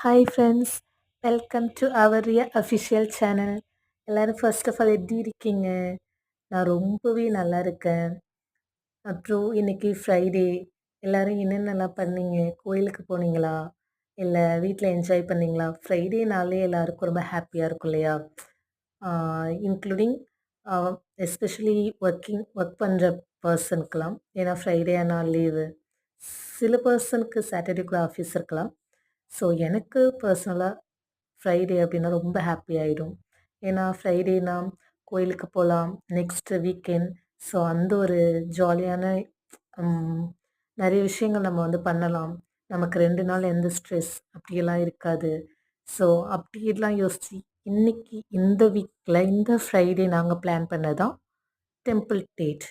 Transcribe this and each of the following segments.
Hi friends, welcome to our official channel. எல்லோரும் first of all எப்படி இருக்கீங்க? நான் ரொம்பவே நல்லா இருக்கேன். அப்புறம் இன்னைக்கு ஃப்ரைடே, எல்லோரும் என்னென்னலாம் பண்ணீங்க? கோயிலுக்கு போனீங்களா? இல்லை வீட்டில் என்ஜாய் பண்ணீங்களா? ஃப்ரைடேனாலே எல்லாருக்கும் ரொம்ப ஹாப்பியாக இருக்கும் இல்லையா? இன்க்ளூடிங் எஸ்பெஷலி ஒர்க் பண்ணுற பர்சனுக்கெலாம். ஏன்னா ஃப்ரைடே ஆனால் லீவு. சில பர்சனுக்கு சாட்டர்டே கூட ஆஃபீஸ் இருக்கலாம். ஸோ எனக்கு பர்சனலாக ஃப்ரைடே அப்படின்னா ரொம்ப ஹாப்பி ஆகிடும். ஏன்னா ஃப்ரைடேனா கோயிலுக்கு போகலாம், நெக்ஸ்ட்டு வீக்கெண்ட். ஸோ அந்த ஒரு ஜாலியான நிறைய விஷயங்கள் நம்ம வந்து பண்ணலாம். நமக்கு 2 நாள் எந்த ஸ்ட்ரெஸ் அப்படியெல்லாம் இருக்காது. ஸோ அப்படியெல்லாம் யோசித்து இன்னைக்கு இந்த வீக்கில் இந்த ஃப்ரைடே நாங்கள் பிளான் பண்ணதான் டெம்பிள் டேட்.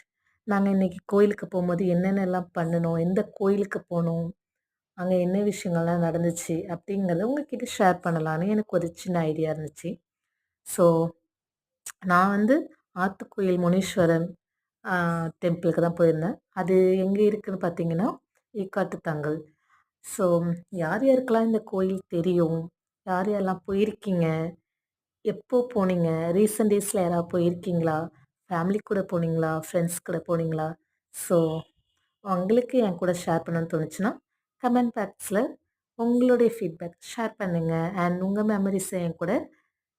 நாங்கள் இன்னைக்கு கோயிலுக்கு போகும்போது என்னென்னலாம் பண்ணணும், எந்த கோயிலுக்கு போனோம், அங்கே என்ன விஷயங்கள்லாம் நடந்துச்சு அப்படிங்கிறத உங்ககிட்ட ஷேர் பண்ணலான்னு எனக்கு ஒரு சின்ன ஐடியா இருந்துச்சு. ஸோ நான் வந்து ஆத்துக்கோயில் முனீஸ்வரன் டெம்பிளுக்கு தான் போயிருந்தேன். அது எங்கே இருக்குதுன்னு பார்த்தீங்கன்னா ஈக்காட்டுத்தாங்கல். ஸோ யார் யாருக்கெல்லாம் இந்த கோயில் தெரியும், யார் யாரெல்லாம் போயிருக்கீங்க, எப்போ போனீங்க, ரீசெண்ட் டேஸில் யாராவது போயிருக்கீங்களா, ஃபேமிலி கூட போனீங்களா, ஃப்ரெண்ட்ஸ் கூட போனீங்களா? ஸோ உங்களுக்கு என் கூட ஷேர் பண்ணணும்னு தோணுச்சுன்னா கமெண்ட் பாக்ஸில் உங்களுடைய ஃபீட்பேக் ஷேர் பண்ணுங்கள். அண்ட் உங்கள் மெமரிஸை என் கூட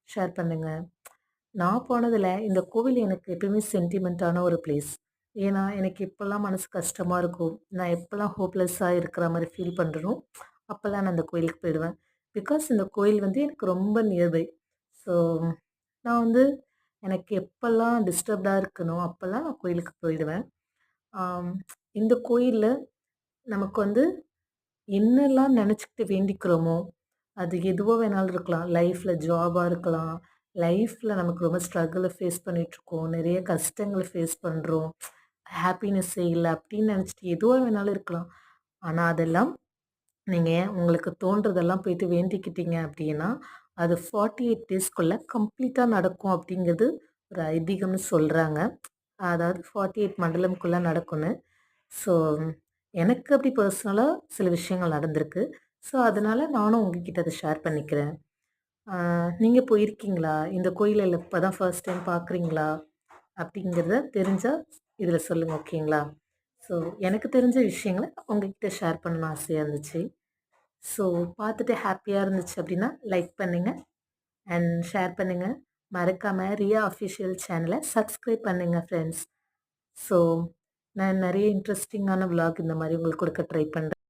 ஷேர் பண்ணுங்கள். நான் போனதில் இந்த கோவில் எனக்கு எப்பயுமே சென்டிமெண்ட்டான ஒரு பிளேஸ். ஏன்னா எனக்கு எப்போல்லாம் மனசு கஷ்டமாக இருக்கும், நான் எப்போல்லாம் ஹோப்லெஸ்ஸாக இருக்கிற மாதிரி ஃபீல் பண்ணுறனோ அப்போல்லாம் நான் அந்த கோயிலுக்கு போயிடுவேன். பிகாஸ் இந்த கோயில் வந்து எனக்கு ரொம்ப நியர்பை. ஸோ நான் வந்து எனக்கு எப்போல்லாம் டிஸ்டர்ப்டாக இருக்கணும் அப்போல்லாம் நான் கோயிலுக்கு போயிடுவேன். இந்த கோயிலில் நமக்கு வந்து என்னெல்லாம் நினச்சிக்கிட்டு வேண்டிக்கிறோமோ, அது எதுவோ வேணாலும் இருக்கலாம். லைஃப்பில் ஜாபாக இருக்கலாம், லைஃப்பில் நமக்கு ரொம்ப ஸ்ட்ரகிளை ஃபேஸ் பண்ணிகிட்ருக்கோம், நிறைய கஷ்டங்களை ஃபேஸ் பண்ணுறோம், ஹாப்பினஸ்ஸே இல்லை அப்படின்னு நினச்சிட்டு எதுவாக வேணாலும் இருக்கலாம். ஆனால் அதெல்லாம் நீங்கள் உங்களுக்கு தோன்றதெல்லாம் போயிட்டு வேண்டிக்கிட்டீங்க அப்படின்னா அது 48 டேஸ்க்குள்ளே கம்ப்ளீட்டாக நடக்கும் அப்படிங்கிறது ஒரு ஐதீகம்னு சொல்கிறாங்க. அதாவது 48 மண்டலம்குள்ளே நடக்கும்னு. ஸோ எனக்கு அப்படி பர்சனலாக சில விஷயங்கள் நடந்திருக்கு. ஸோ அதனால் நானும் உங்ககிட்ட அதை ஷேர் பண்ணிக்கிறேன். நீங்கள் போயிருக்கீங்களா? இந்த கோயிலில் இப்போ தான் ஃபர்ஸ்ட் டைம் பார்க்குறீங்களா? அப்படிங்கிறத தெரிஞ்சால் இதில் சொல்லுங்கள், ஓகேங்களா? ஸோ எனக்கு தெரிஞ்ச விஷயங்களை உங்ககிட்ட ஷேர் பண்ணணும்னு ஆசையாக இருந்துச்சு. ஸோ பார்த்துட்டு ஹாப்பியாக இருந்துச்சு அப்படின்னா லைக் பண்ணுங்கள் அண்ட் ஷேர் பண்ணுங்கள். மறக்காமல் ரியா அஃபிஷியல் சேனலை சப்ஸ்கிரைப் பண்ணுங்கள் ஃப்ரெண்ட்ஸ். ஸோ நான் நிறைய இன்ட்ரெஸ்டிங்கான விலாக் இந்த மாதிரி உங்களுக்கு கொடுக்க ட்ரை பண்ணுறேன்.